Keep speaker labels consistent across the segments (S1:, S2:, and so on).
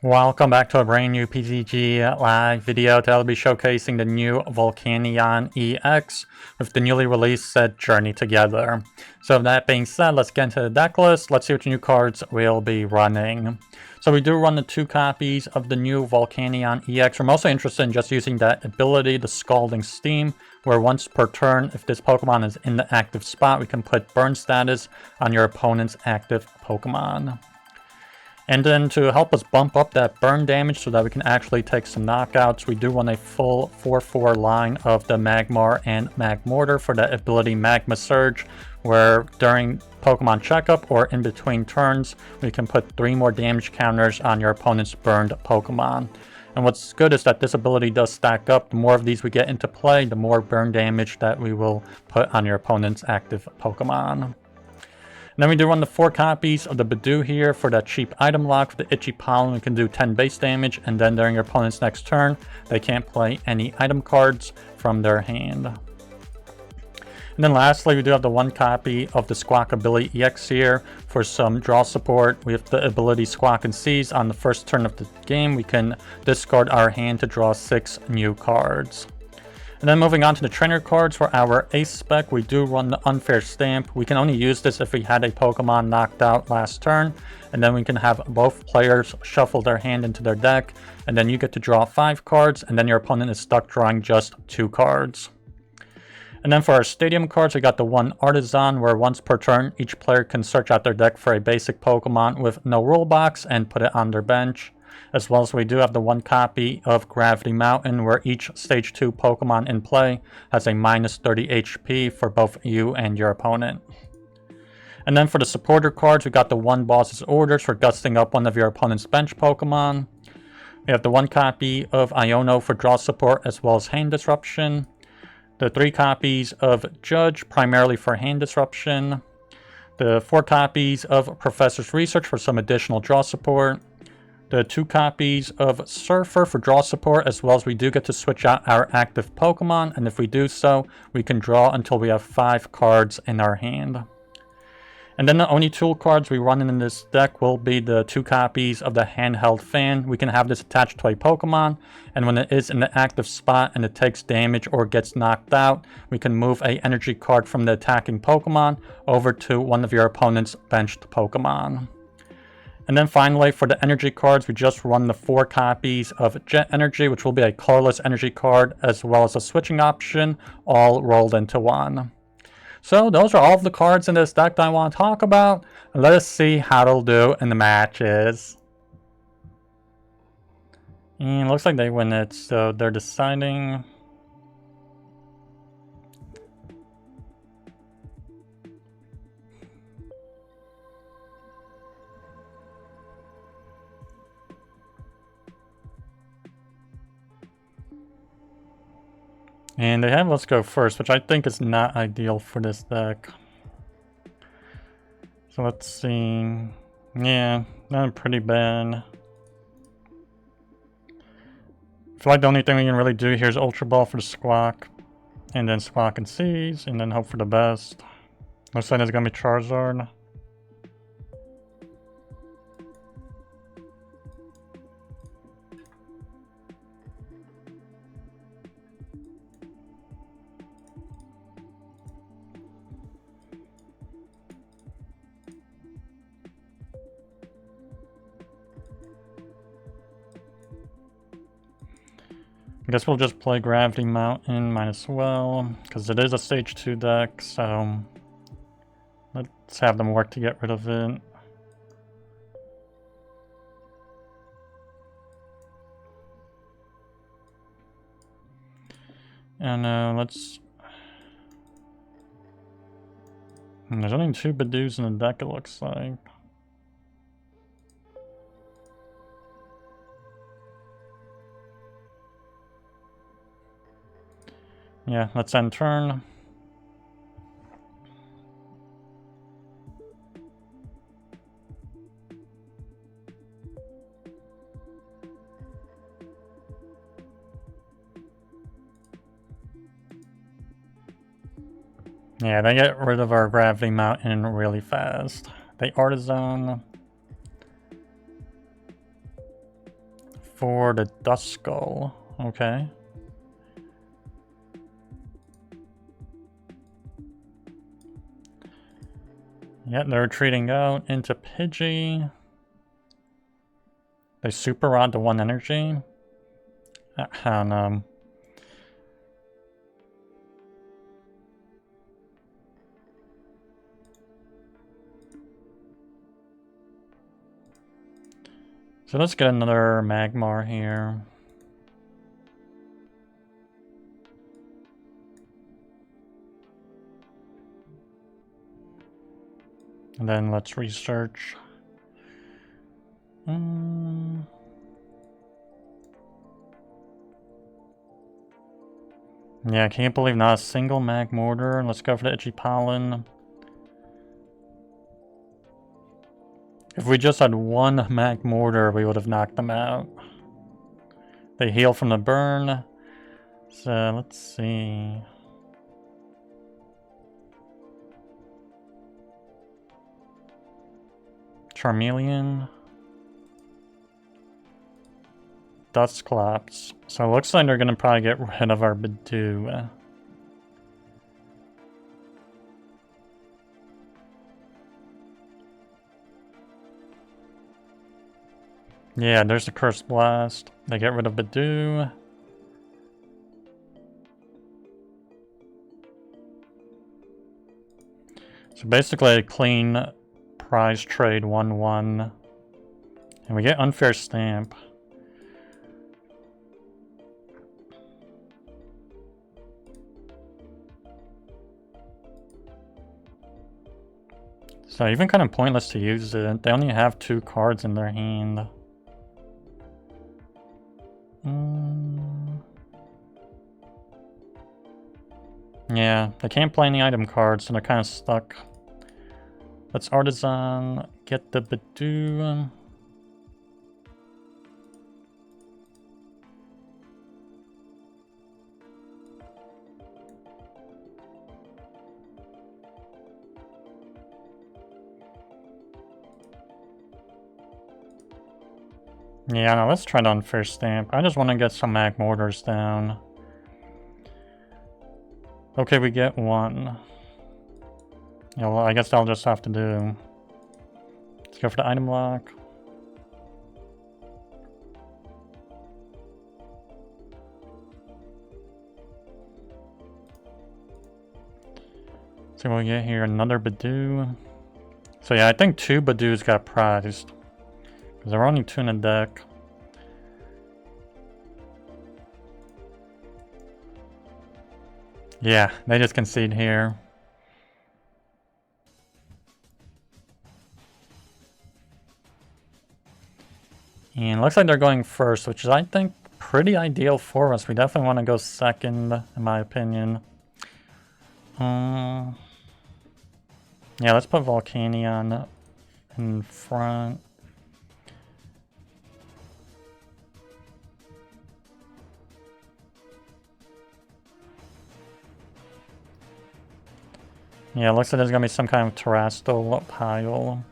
S1: Welcome back to a brand new PTCG live video. Today I'll be showcasing the new Volcanion EX with the newly released set Journey Together. So with that being said, let's get into the deck list. Let's see what new cards we'll be running. So we do run the 2 copies of the new Volcanion EX. We're mostly interested in just using that ability, the Scalding Steam, where once per turn, if this Pokemon is in the active spot, we can put burn status on your opponent's active Pokemon. And then to help us bump up that burn damage so that we can actually take some knockouts, we do run a full 4/4 line of the Magmar and Magmortar for that ability Magma Surge, where during Pokemon checkup or in between turns, we can put 3 more damage counters on your opponent's burned Pokemon. And what's good is that this ability does stack up. The more of these we get into play, the more burn damage that we will put on your opponent's active Pokemon. And then we do run the 4 copies of the Budew here for that cheap item lock for the Itchy Pollen. We can do 10 base damage, and then during your opponent's next turn, they can't play any item cards from their hand. And then lastly, we do have the 1 copy of the Squawkabilly EX here for some draw support. We have the ability Squawk and Seize. On the first turn of the game, we can discard our hand to draw 6 new cards. And then moving on to the trainer cards for our ace spec, we do run the Unfair Stamp. We can only use this if we had a Pokemon knocked out last turn, and then we can have both players shuffle their hand into their deck, and then you get to draw 5 cards, and then your opponent is stuck drawing just 2 cards. And then for our stadium cards, we got the 1 Artazon, where once per turn, each player can search out their deck for a basic Pokemon with no rule box and put it on their bench. As well as we do have the 1 copy of Gravity Mountain, where each Stage 2 Pokemon in play has a minus 30 HP for both you and your opponent. And then for the supporter cards, we got the 1 Boss's Orders for gusting up one of your opponent's bench Pokemon. We have the 1 copy of Iono for draw support as well as hand disruption. The 3 copies of Judge, primarily for hand disruption. The 4 copies of Professor's Research for some additional draw support. The 2 copies of Surfer for draw support, as well as we do get to switch out our active Pokemon, and if we do so, we can draw until we have 5 cards in our hand. And then the only tool cards we run in this deck will be the 2 copies of the Handheld Fan. We can have this attached to a Pokemon, and when it is in the active spot and it takes damage or gets knocked out, we can move a energy card from the attacking Pokemon over to one of your opponent's benched Pokemon. And then finally, for the energy cards, we just run the 4 copies of Jet Energy, which will be a colorless energy card, as well as a switching option, all rolled into one. So those are all of the cards in this deck that I want to talk about. Let us see how it'll do in the matches. And it looks like they win it, so they're deciding. And they have Let's Go First, which I think is not ideal for this deck. So let's see. Yeah, not pretty bad. I feel like the only thing we can really do here is Ultra Ball for the Squawk. And then Squawk and Seize, and then hope for the best. Looks like it's going to be Charizard. I guess we'll just play Gravity Mountain, might as well, because it is a Stage 2 deck, so let's have them work to get rid of it. And there's only 2 Budews in the deck, it looks like. Yeah, let's end turn. Yeah, they get rid of our Gravity Mountain really fast. They Artazon. for the Duskull. Okay. Yeah, they're retreating out into Pidgey. They super rod to 1 energy. I don't know. So let's get another Magmar here. And then let's research. Yeah, I can't believe not a single Magmortar. Let's go for the Itchy Pollen. If we just had one Magmortar, we would have knocked them out. They heal from the burn. So, let's see. Charmeleon. Dusclops. So it looks like they're gonna probably get rid of our Budew. Yeah, there's the Curse Blast. They get rid of Budew. So basically a clean prize trade 1-1. And we get Unfair Stamp. So even kind of pointless to use it. They only have 2 cards in their hand. Yeah, they can't play any item cards, so they're kind of stuck. Let's Artazon get the Budew. Yeah, no, let's try the Unfair Stamp. I just want to get some Magmortars down. Okay, we get 1. Yeah, well, I guess I'll just have to do... Let's go for the item lock. So we'll get here another Budew. So yeah, I think 2 Budews got prized. Because there are only 2 in the deck. Yeah, they just concede here. And it looks like they're going first, which is, I think, pretty ideal for us. We definitely want to go second, in my opinion. Yeah, let's put Volcanion in front. Yeah, it looks like there's going to be some kind of terrestrial pile.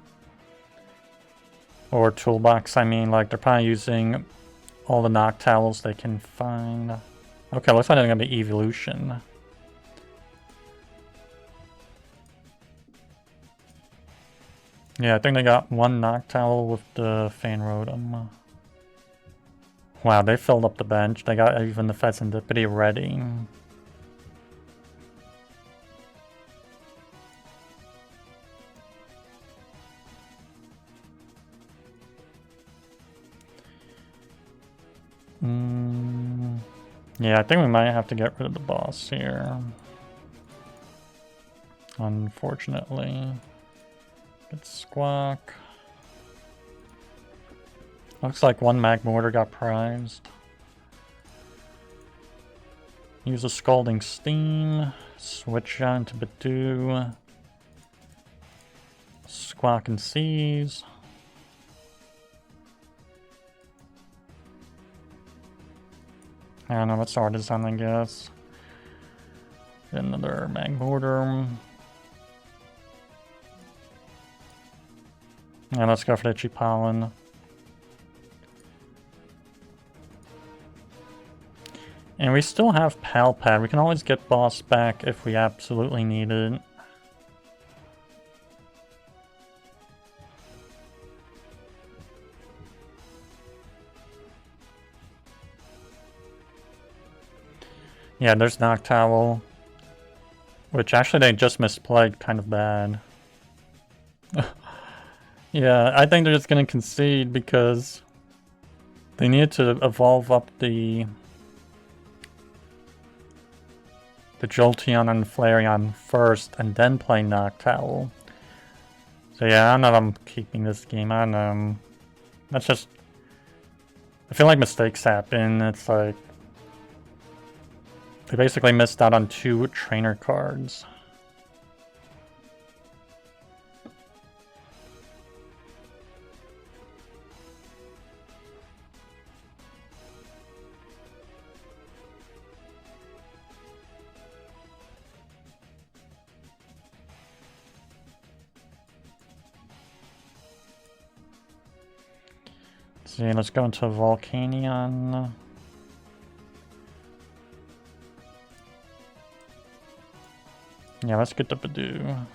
S1: Or toolbox, I mean, like, they're probably using all the Noctowls they can find. Okay, looks like they're going to be Evolution. Yeah, I think they got 1 Noctowl with the Fanrotom. Wow, they filled up the bench. They got even the Fezandipiti ready. Yeah, I think we might have to get rid of the boss here. Unfortunately. Get Squawk. Looks like 1 Magmortar got prized. Use a Scalding Steam. Switch on to Budew. Squawk and Seize. I don't know, let's Artazon, I guess. Another Magmortar. And let's go for the Itchy Pollen. And we still have Pal Pad. We can always get boss back if we absolutely need it. Yeah, there's Noctowl. Which actually they just misplayed kind of bad. Yeah, I think they're just gonna concede because they needed to evolve up the Jolteon and Flareon first and then play Noctowl. So yeah, I don't know if I'm keeping this game. I don't know. That's just... I feel like mistakes happen. It's like... They basically missed out on 2 trainer cards. See, let's go into Volcanion. Yeah, let's get the Budew.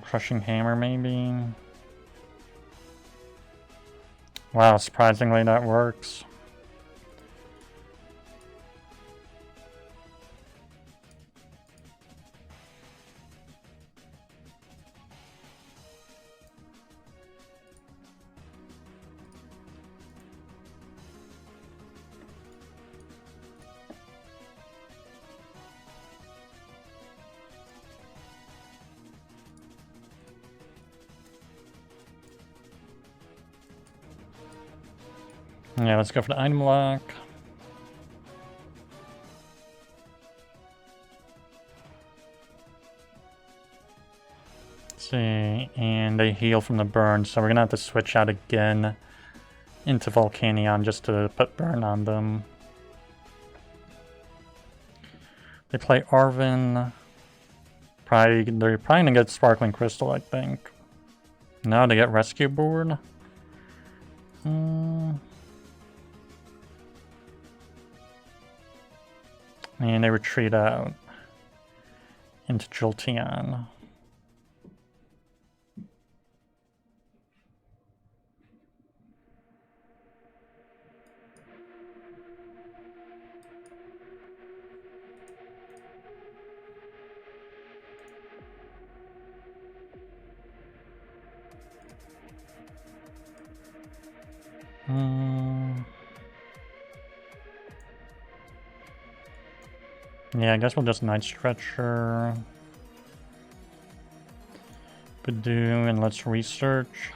S1: Crushing Hammer maybe. Wow, surprisingly that works. Yeah, let's go for the item lock. Let's see, and they heal from the burn, so we're gonna have to switch out again into Volcanion just to put burn on them. They play Arven. They're probably gonna get Sparkling Crystal, I think. No, they get Rescue Board. And they retreat out into Jolteon. Yeah, I guess we'll just Night Stretcher. Budew, and let's research.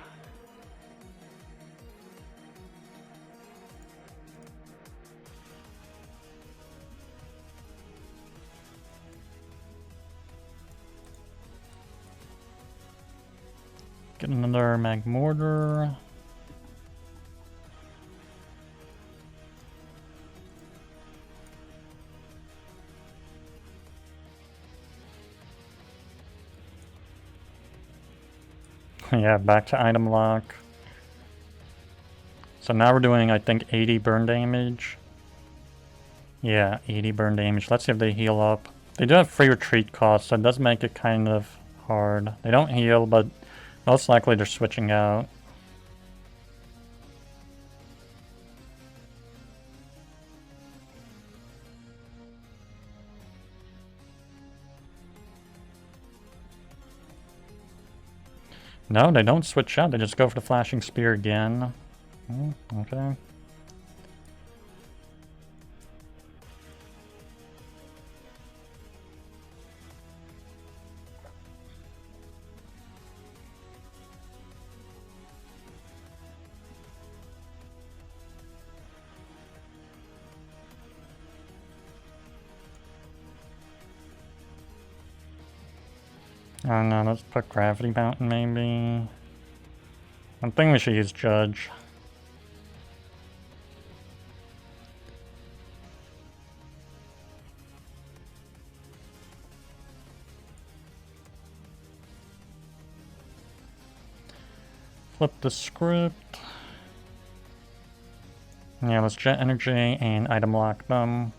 S1: Get another Magmortar. Yeah, back to item lock. So now we're doing, I think, 80 burn damage. Yeah, 80 burn damage. Let's see if they heal up. They do have free retreat costs, so it does make it kind of hard. They don't heal, but most likely they're switching out. No, they don't switch out. They just go for the Flashing Spear again. Okay. I don't know, let's put Gravity Mountain maybe. I think we should use Judge. flip the script. Yeah, let's Jet Energy and item lock them.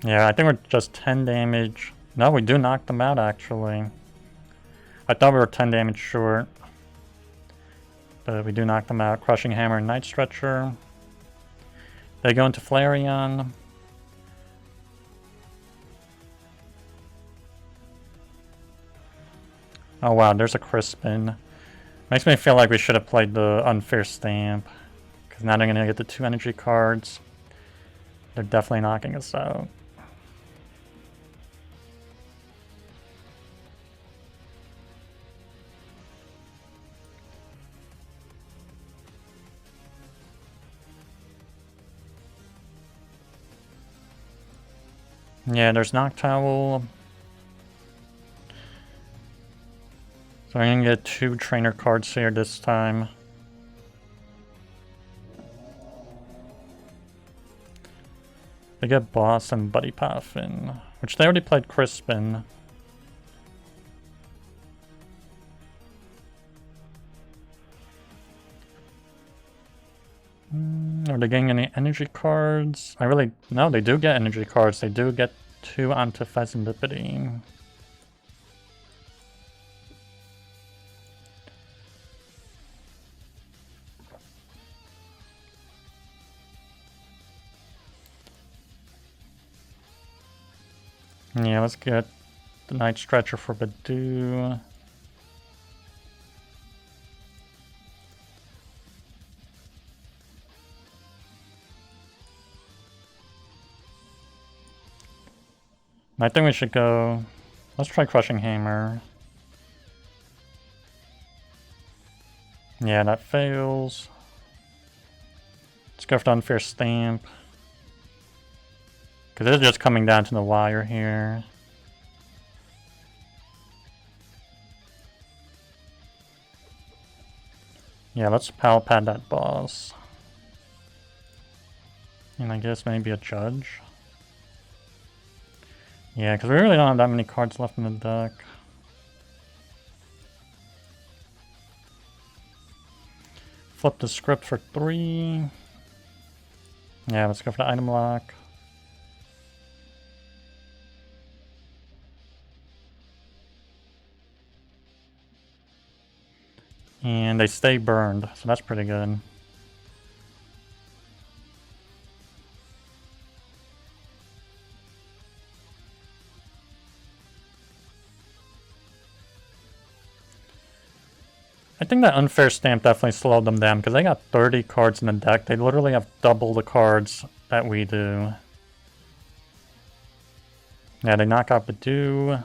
S1: Yeah, I think we're just 10 damage. No, we do knock them out, actually. I thought we were 10 damage short. But we do knock them out. Crushing Hammer and Night Stretcher. They go into Flareon. Oh wow, there's a Crispin. Makes me feel like we should have played the Unfair Stamp. Because now they're going to get the 2 energy cards. They're definitely knocking us out. Yeah, there's Noctowl. So I'm gonna get 2 trainer cards here this time. They get Boss and Buddy Puffin, which they already played Crispin. Are they getting any energy cards? No, they do get energy cards. They do get 2 onto Fezandipiti. Yeah, let's get the Night Stretcher for Budew. I think we should go... Let's try Crushing Hammer. Yeah, that fails. Let's go for the Unfair Stamp. Because it's just coming down to the wire here. Yeah, let's Pal Pad that boss. And I guess maybe a Judge. Yeah, because we really don't have that many cards left in the deck. Flip the script for 3. Yeah, let's go for the item lock. And they stay burned, so that's pretty good. I think that Unfair Stamp definitely slowed them down because they got 30 cards in the deck. They literally have double the cards that we do. Yeah, they knock out Budew.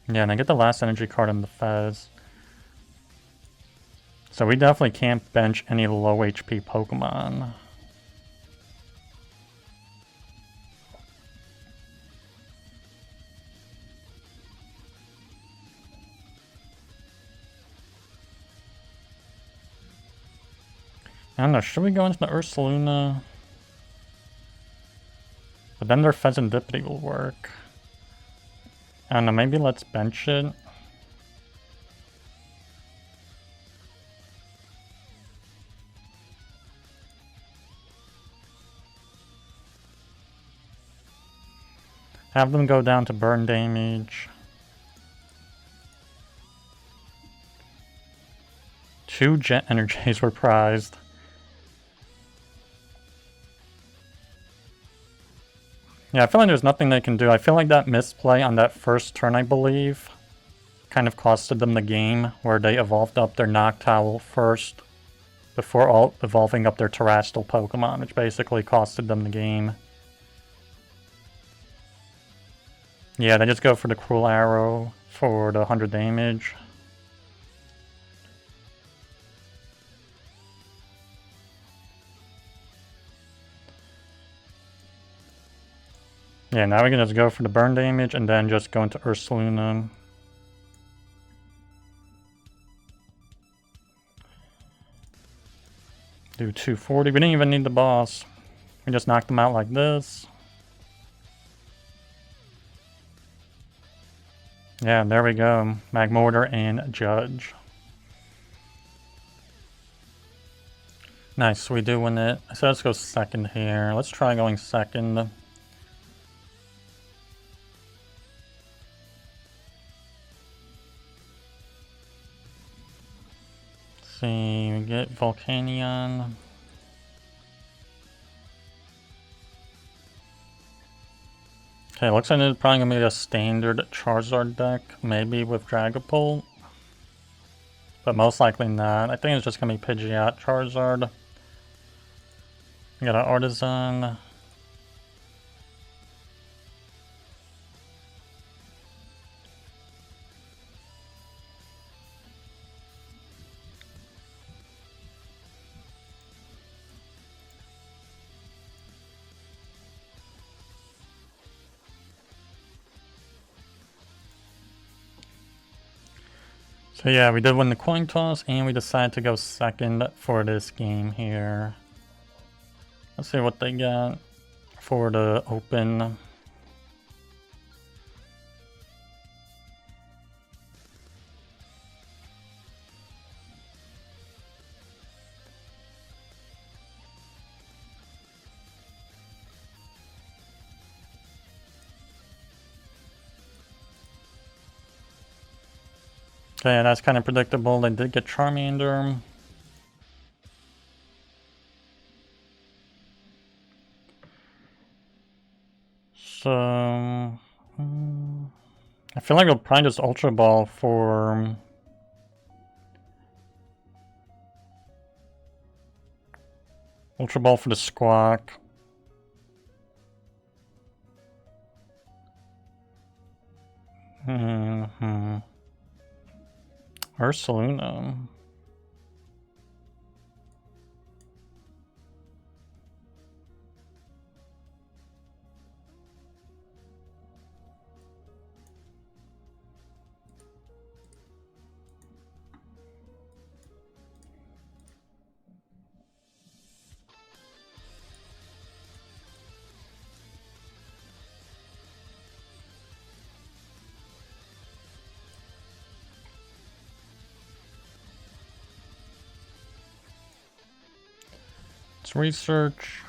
S1: Yeah, and I get the last energy card on the Fez. So we definitely can't bench any low HP Pokemon. I don't know, should we go into the Ursaluna? But then their Fezandipiti will work. I don't know, maybe let's bench it. Have them go down to burn damage. 2 Jet Energies were prized. Yeah, I feel like there's nothing they can do. I feel like that misplay on that first turn, I believe, kind of costed them the game, where they evolved up their Noctowl first before evolving up their Terrestrial Pokemon, which basically costed them the game. Yeah, they just go for the Cruel Arrow for the 100 damage. Yeah, now we can just go for the burn damage and then just go into Ursaluna. do 240. We didn't even need the boss. We just knocked him out like this. Yeah, there we go. Magmortar and Judge. Nice, we do win it. So let's go second here. Let's try going second. See, we get Volcanion. Okay, looks like it's probably gonna be a standard Charizard deck, maybe with Dragapult. But most likely not. I think it's just gonna be Pidgeot Charizard. We got an Artazon. So yeah, we did win the coin toss, and we decided to go second for this game here. Let's see what they got for the open. Okay, that's kind of predictable. They did get Charmander. So, I feel like we'll probably just Ultra Ball for... Ultra Ball for the Squawk. Ursaluna. Let's research.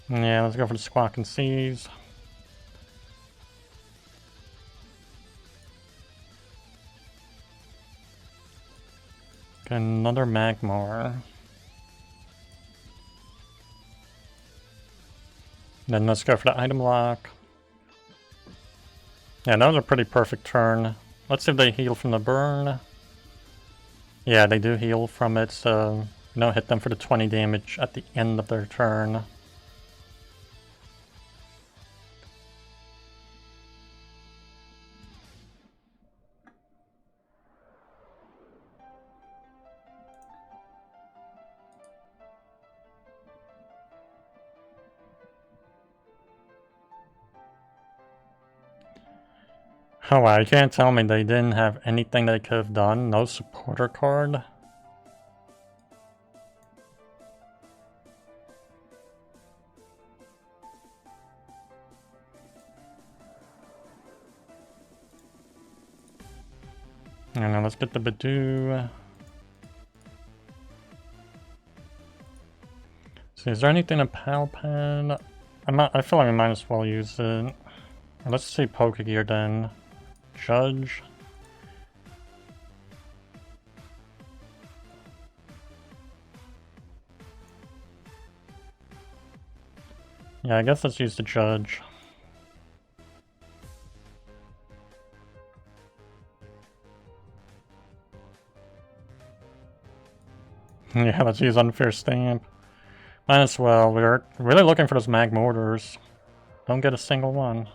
S1: Yeah, let's go for the Squawk and Seize. Got another Magmar. Then let's go for the item lock. Yeah, that was a pretty perfect turn. Let's see if they heal from the burn. Yeah, they do heal from it, so no, hit them for the 20 damage at the end of their turn. Oh wow, you can't tell me they didn't have anything they could have done. No supporter card. And now let's get the Budew. See, is there anything in Pal Pad? I feel like we might as well use it. Let's see Pokegear then. Judge. Yeah, I guess let's use the Judge. Yeah, let's use Unfair Stamp. Might as well. We're really looking for those Magmortars. Don't get a single one.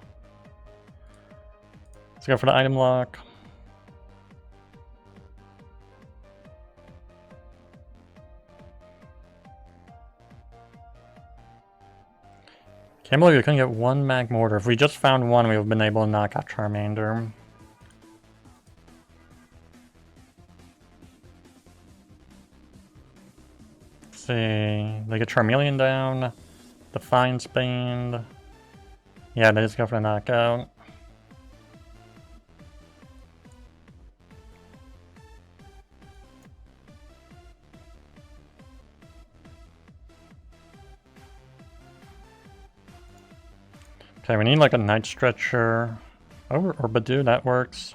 S1: Let's go for the item lock. Can't believe we couldn't get one Magmortar. If we just found one, we would have been able to knock out Charmander. Let's see. They get Charmeleon down. Defiance Band. Yeah, they just go for the knockout. Okay, we need like a Night Stretcher. Or Budew, that works.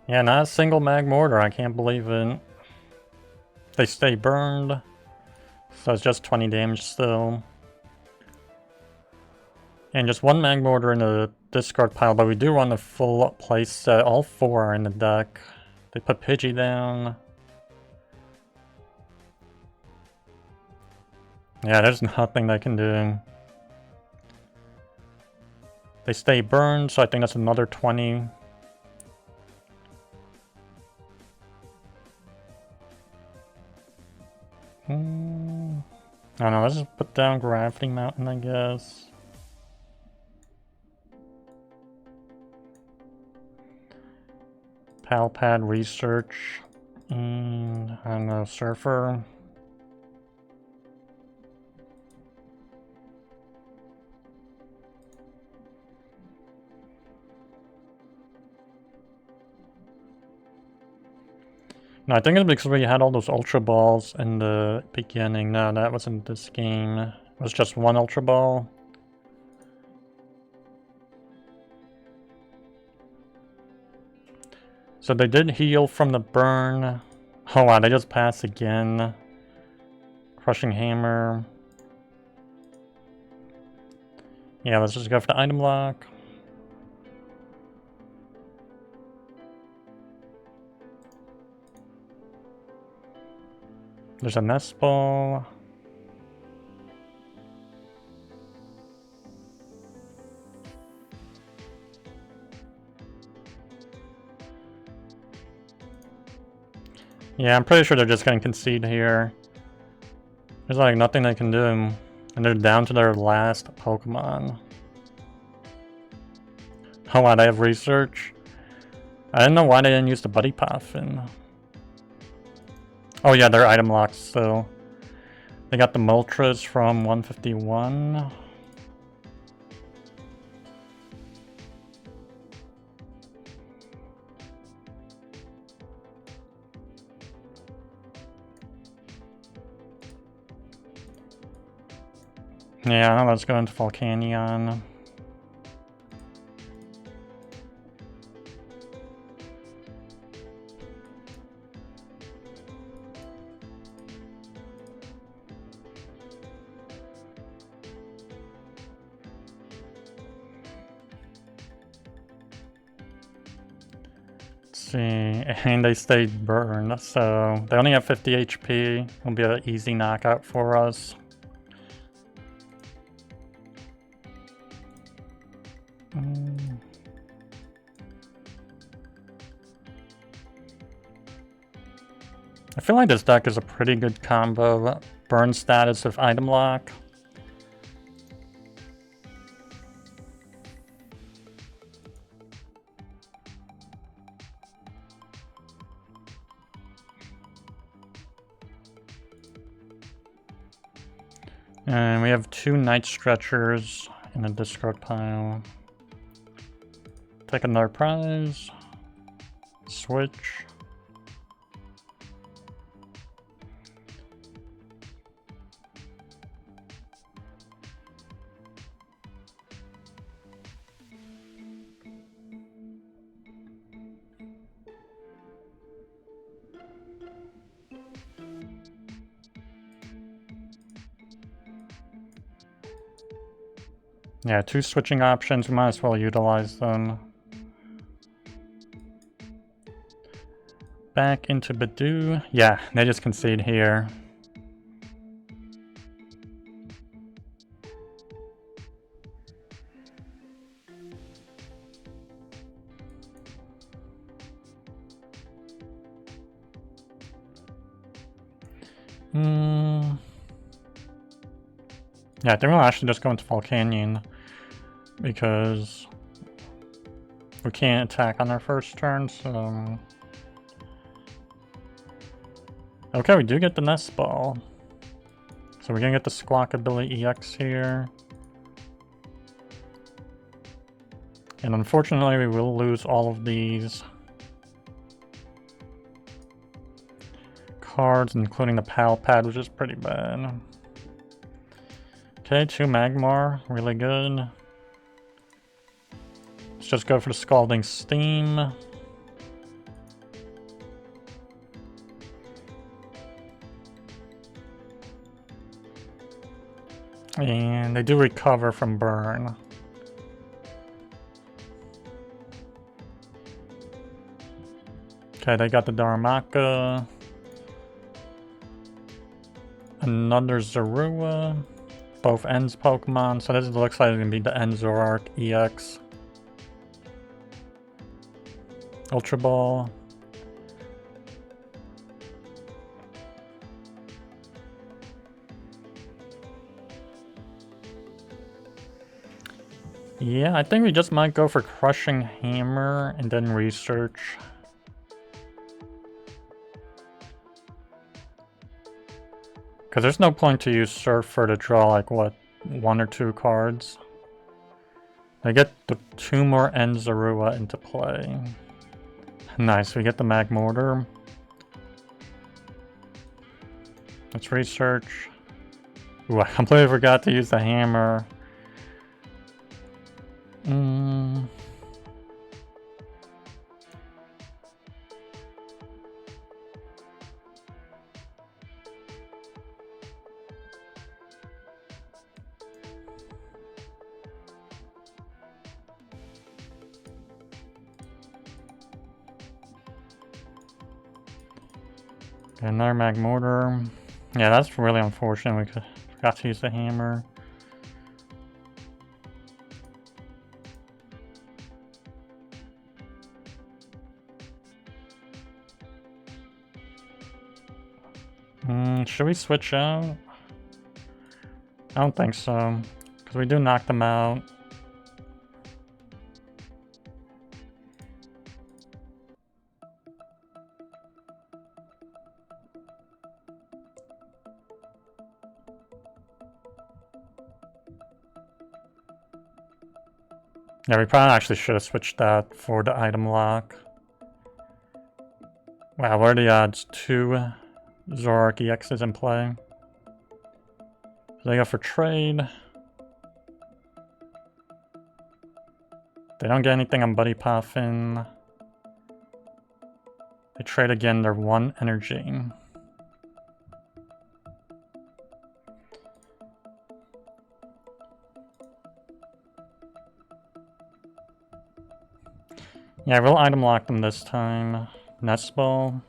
S1: Yeah, not a single Magmortar, I can't believe it. They stay burned, so it's just 20 damage still. And just one Magmortar in the discard pile, but we do run the full play set. All 4 are in the deck. They put Pidgey down. Yeah, there's nothing they can do. They stay burned, so I think that's another 20. I don't know, let's just put down Gravity Mountain, I guess. Pal Pad Research. And, I don't know, Surfer. No, I think it's because we had all those Ultra Balls in the beginning. No, that wasn't this game. It was just one Ultra Ball. So they did heal from the burn. Oh wow, they just pass again. Crushing Hammer. Yeah, let's just go for the item lock. There's a Nest Ball. Yeah, I'm pretty sure they're just gonna concede here. There's like nothing they can do, and they're down to their last Pokemon. Oh wow, they have Research. I didn't know why they didn't use the Buddy Puffin. Oh yeah, they're item locked, so they got the Moltres from 151. Yeah, let's go into Volcanion. See, and they stayed burned, so they only have 50 HP. It'll be an easy knockout for us. I feel like this deck is a pretty good combo. Burn status with item lock. And we have 2 Night Stretchers in the discard pile. Take another prize. Switch. Yeah, 2 switching options, we might as well utilize them. Back into Budew. Yeah, they just concede here. Yeah, I think we'll actually just go into Volcanion because we can't attack on our first turn, so... Okay, we do get the Nest Ball. So we're gonna get the Squawkabilly EX here. And unfortunately, we will lose all of these cards, including the Pal Pad, which is pretty bad. Okay, 2 Magmar, really good. Let's just go for the Scalding Steam. And they do recover from burn. Okay, they got the Darumaka. Another Zorua. Both ends Pokemon. So this looks like it's gonna be the End Zoroark EX. Ultra Ball. Yeah, I think we just might go for Crushing Hammer and then research. Because there's no point to use Surfer to draw like, what, 1 or 2 cards. I get the 2 more End Zorua into play. Nice, we get the Magmortar. Let's research. Ooh, I completely forgot to use the hammer. Another Magmortar. Yeah, that's really unfortunate. We forgot to use the hammer. Should we switch out? I don't think so, because we do knock them out. Yeah, we probably actually should have switched that for the item lock. Wow, what are the odds? 2 Zoroark EXs in play. So they go for trade. They don't get anything on Buddy Puffin. They trade again their 1 energy. Yeah, we'll item lock them this time. Nest Ball.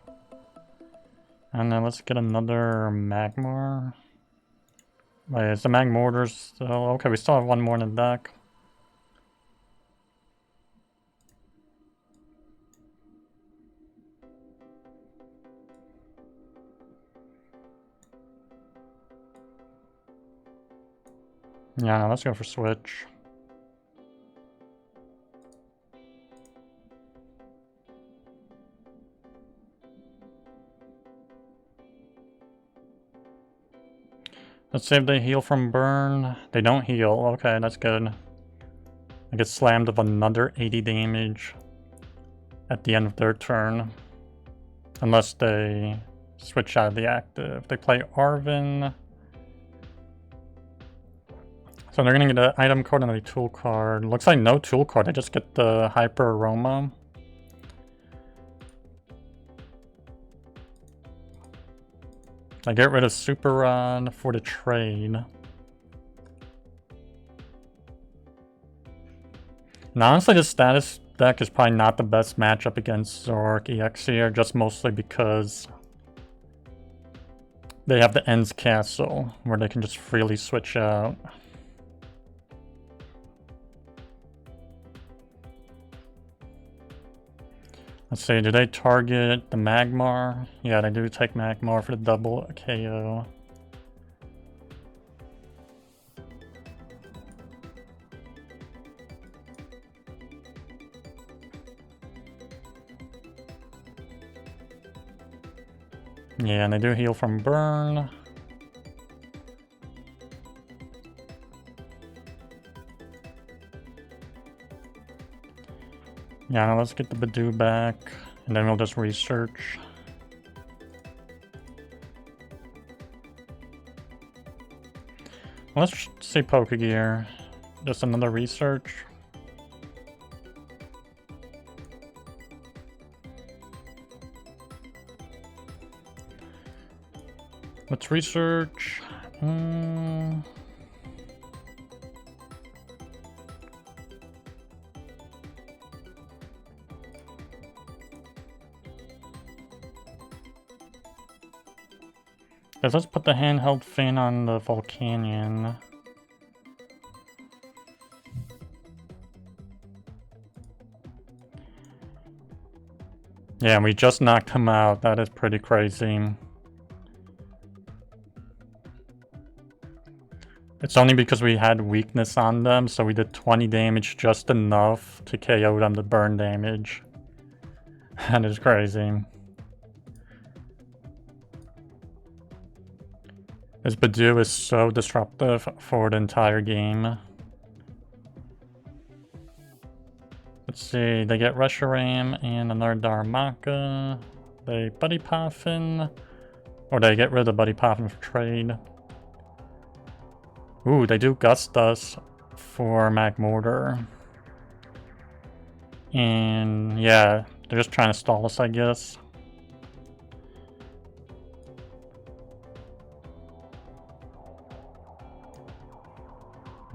S1: And then let's get another Magmar. Wait, is the Magmortar still? Okay, we still have 1 more in the deck. Yeah, no, let's go for Switch. Let's see if they heal from burn. They don't heal. Okay, that's good. I get slammed with another 80 damage at the end of their turn. Unless they switch out of the active. They play Arven. So they're gonna get an item card and a tool card. Looks like no tool card. I just get the Hyper Aroma. I get rid of Super Rod for the trade. Now, honestly, the status deck is probably not the best matchup against Zork EX here, just mostly because they have the Ends Castle, where they can just freely switch out. Let's see, do they target the Magmar? Yeah, they do take Magmar for the double KO. Yeah, and they do heal from burn. Yeah, now let's get the Budew back, and then we'll just research. Let's see Pokegear. Just another research. Let's research. Let's put the Handheld Fan on the Volcanion. Yeah, we just knocked him out. That is pretty crazy. It's only because we had weakness on them, so we did 20 damage, just enough to KO them to burn damage. That is crazy. This Budew is so disruptive for the entire game. Let's see, they get Reshiram and another Darmaka. They Buddy Poffin, or they get rid of the Buddy Poffin for trade. Ooh, they do Gust Dust for Magmortar. And yeah, they're just trying to stall us, I guess.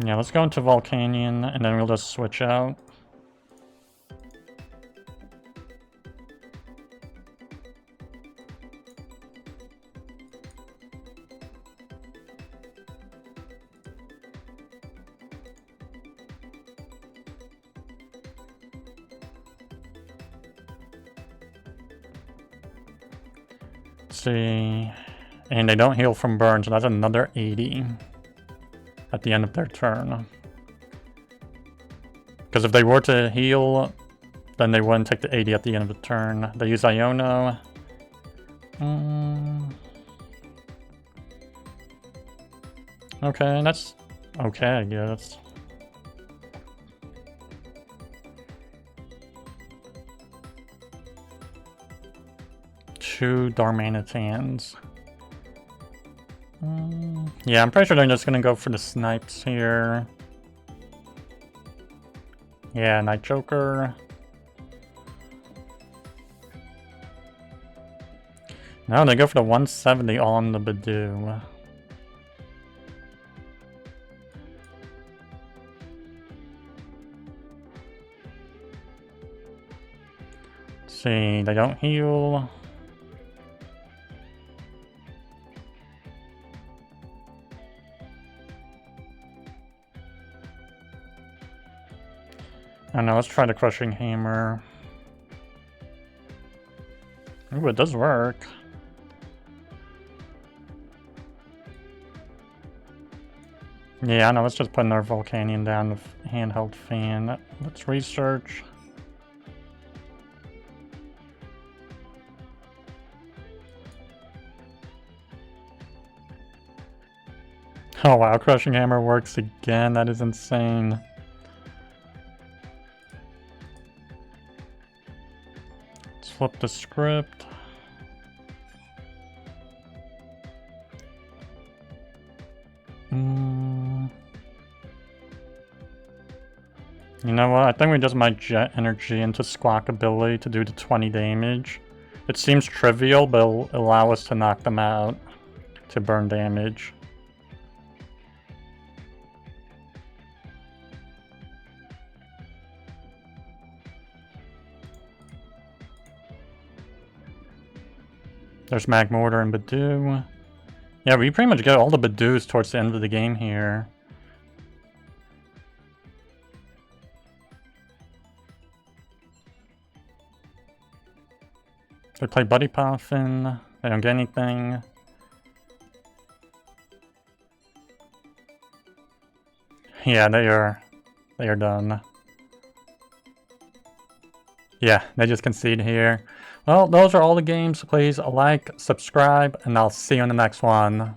S1: Yeah, let's go into Volcanion, and then we'll just switch out. See, and they don't heal from burn, so that's another 80 at the end of their turn. Because if they were to heal, then they wouldn't take the 80 at the end of the turn. They use Iono. Okay, that's okay, I guess. Two Darmanitans. Yeah, I'm pretty sure they're just gonna go for the snipes here. Yeah, Night Joker. No, they go for the 170 all on the Budew. Let's see, they don't heal. I know, let's try the Crushing Hammer. Ooh, it does work. Yeah, I know, let's just put our Volcanion down with Handheld Fan. Let's research. Oh wow, Crushing Hammer works again. That is insane. Let's flip the script. You know what? I think we just might jet energy into Squawkabilly to do the 20 damage. It seems trivial, but it'll allow us to knock them out to burn damage. There's Magmortar and Budew. Yeah, we pretty much get all the Budews towards the end of the game here. They play Buddy Poffin. They don't get anything. Yeah, they are done. Yeah, they just concede here. Well, those are all the games. Please like, subscribe, and I'll see you in the next one.